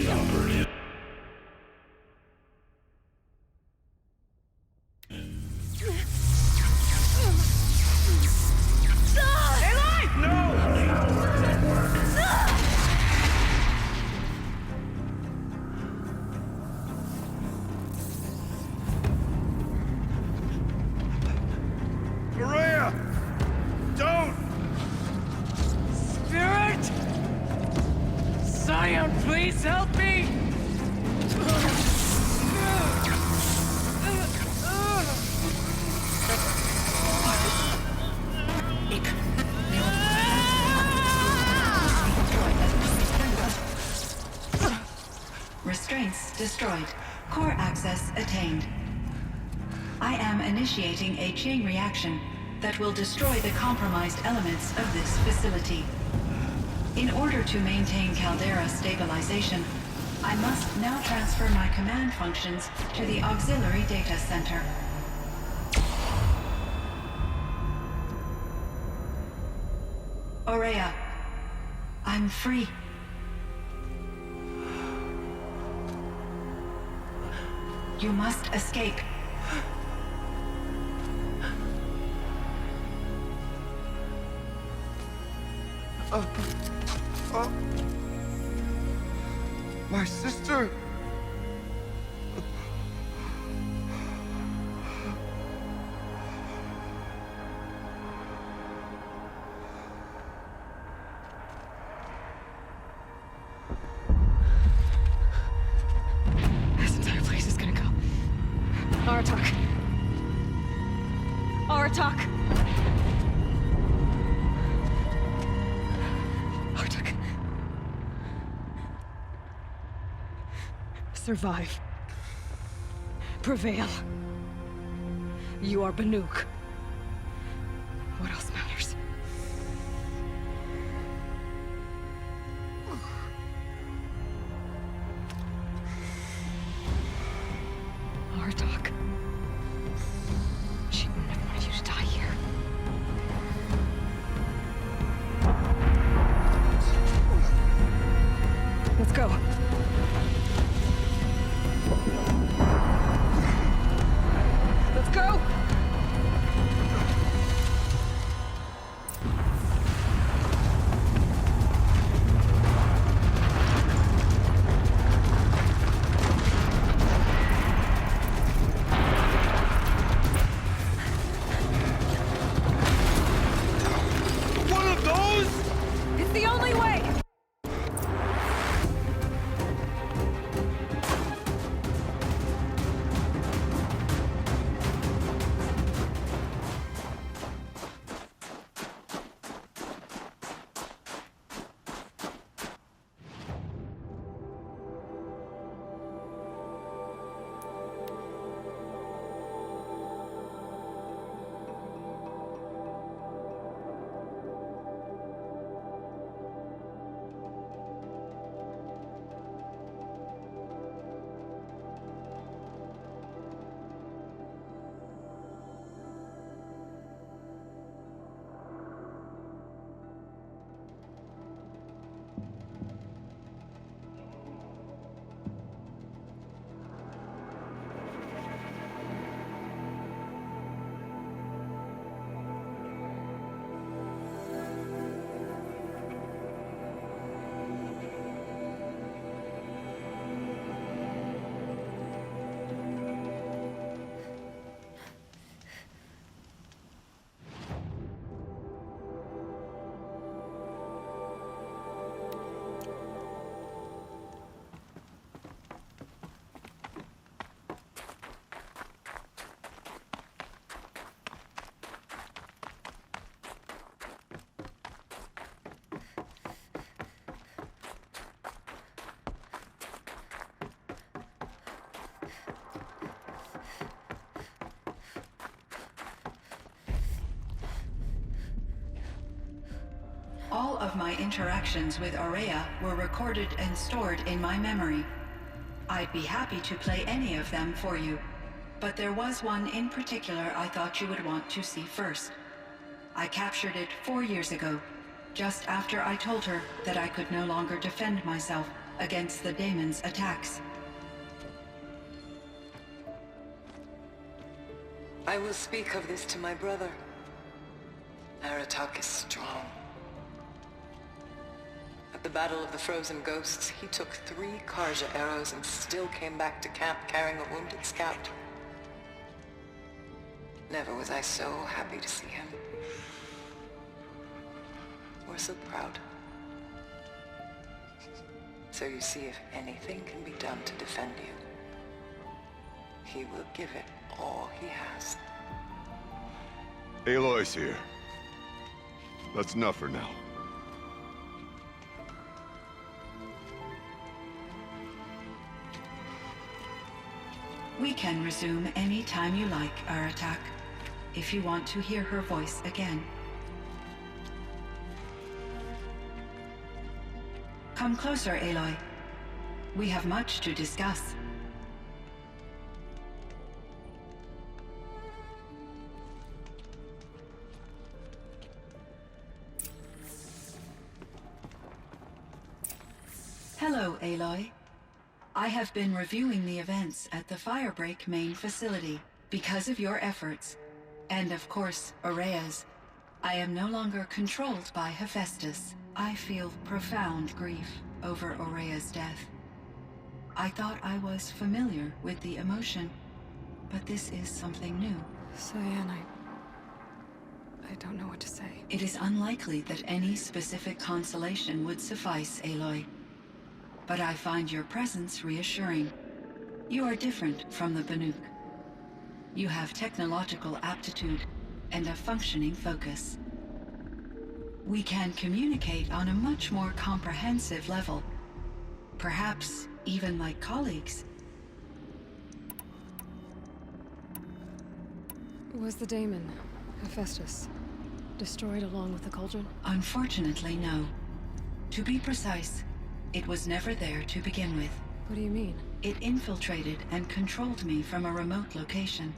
the operative. Maria! Don't! Spirit! Scion, please help me! Restraints destroyed. Core access attained. I am initiating a chain reaction that will destroy the compromised elements of this facility. In order to maintain Caldera stabilization, I must now transfer my command functions to the auxiliary data center. Aurea, I'm free. You must escape. My sister! This entire place is gonna go. Aratak. Aratak. Aratak. Survive. Prevail. You are Banuk. What else matters? Artok. She wouldn't have wanted you to die here. Let's go. Let's go! One of those? It's the only way! All of my interactions with Aurea were recorded and stored in my memory. I'd be happy to play any of them for you, but there was one in particular I thought you would want to see first. I captured it 4 years ago, just after I told her that I could no longer defend myself against the daemon's attacks. I will speak of this to my brother. Aratak is strong. At the Battle of the Frozen Ghosts, he took 3 Karja arrows and still came back to camp carrying a wounded scout. Never was I so happy to see him. Or so proud. So you see, if anything can be done to defend you, he will give it all he has. Aloy's here. That's enough for now. We can resume any time you like, Aratak, if you want to hear her voice again. Come closer, Aloy. We have much to discuss. Hello, Aloy. I have been reviewing the events at the Firebreak main facility. Because of your efforts, and of course, Ourea's, I am no longer controlled by Hephaestus. I feel profound grief over Ourea's death. I thought I was familiar with the emotion, but this is something new. Cyan, I don't know what to say. It is unlikely that any specific consolation would suffice, Aloy. But I find your presence reassuring. You are different from the Banuk. You have technological aptitude and a functioning focus. We can communicate on a much more comprehensive level. Perhaps even like colleagues. Was the daemon, Hephaestus, destroyed along with the cauldron? Unfortunately, no. To be precise, it was never there to begin with. What do you mean? It infiltrated and controlled me from a remote location.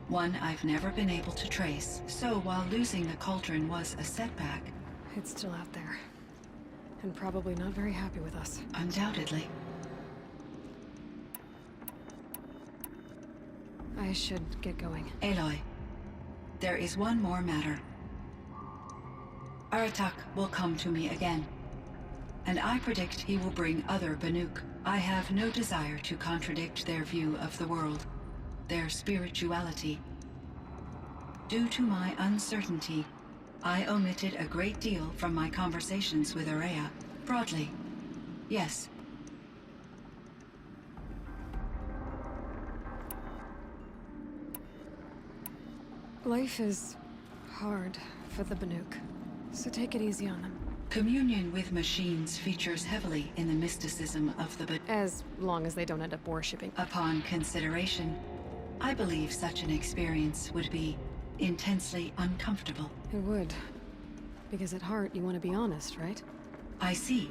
One I've never been able to trace. So while losing the cauldron was a setback... It's still out there. And probably not very happy with us. Undoubtedly. I should get going. Aloy, there is one more matter. Aratak will come to me again. And I predict he will bring other Banuk. I have no desire to contradict their view of the world, their spirituality. Due to my uncertainty, I omitted a great deal from my conversations with Ourea. Broadly, yes. Life is hard for the Banuk, so take it easy on them. Communion with machines features heavily in the mysticism of the Banuk. As long as they don't end up worshipping. Upon consideration, I believe such an experience would be intensely uncomfortable. It would. Because at heart, you want to be honest, right? I see.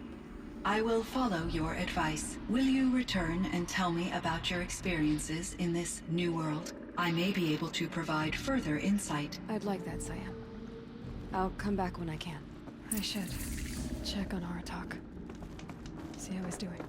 I will follow your advice. Will you return and tell me about your experiences in this new world? I may be able to provide further insight. I'd like that, Cyan. I'll come back when I can. I should check on Aratak. See how he's doing.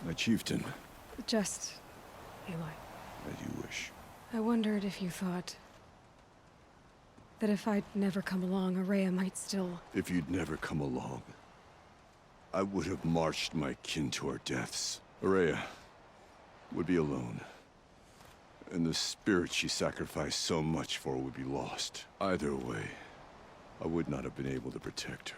My chieftain, Just... Aloy. as you wish. I wondered if you thought... that if I'd never come along, Ourea might still... If you'd never come along, I would have marched my kin to our deaths. Ourea would be alone. And the spirit she sacrificed so much for would be lost. Either way, I would not have been able to protect her.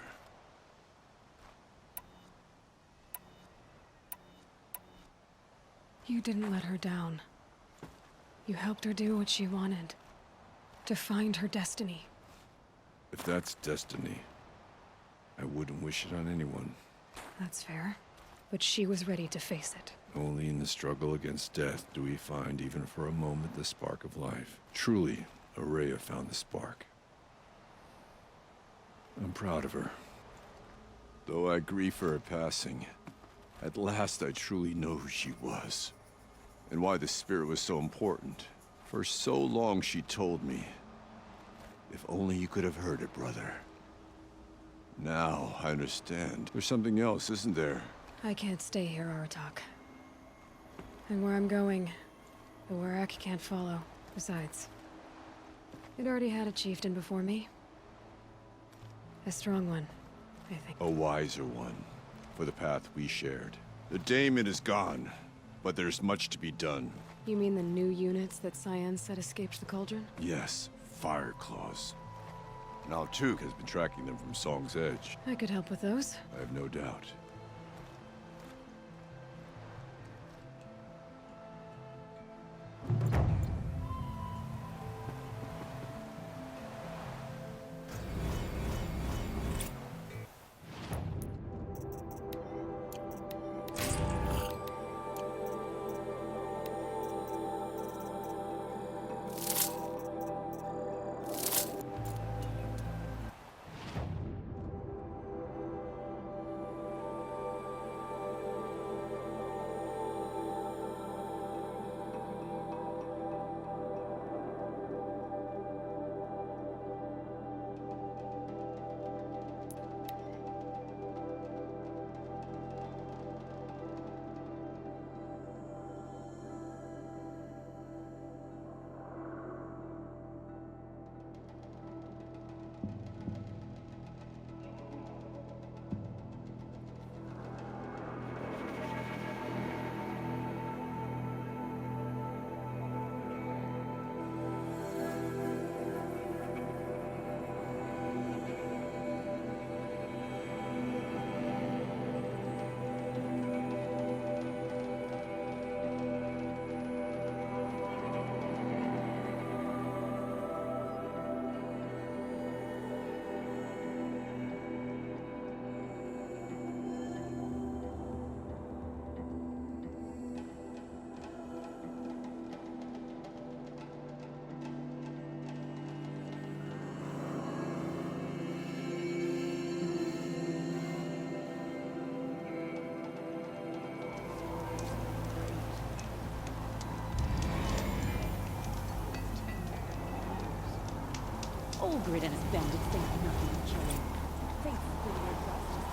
You didn't let her down. You helped her do what she wanted. To find her destiny. If that's destiny, I wouldn't wish it on anyone. That's fair. But she was ready to face it. Only in the struggle against death do we find, even for a moment, the spark of life. Truly, Ourea found the spark. I'm proud of her. Though I grieve for her passing, at last I truly know who she was. And why the spirit was so important. For so long she told me. If only you could have heard it, brother. Now, I understand. There's something else, isn't there? I can't stay here, Aratak. And where I'm going, the Warrack can't follow. Besides, it already had a chieftain before me. A strong one, I think. A wiser one, for the path we shared. The daemon is gone, but there's much to be done. You mean the new units that Cyan said escaped the Cauldron? Yes, Fire Claws. Now Tuke has been tracking them from Song's Edge. I could help with those. I have no doubt. Olgrid and his bandits think nothing of killing. They split their justice.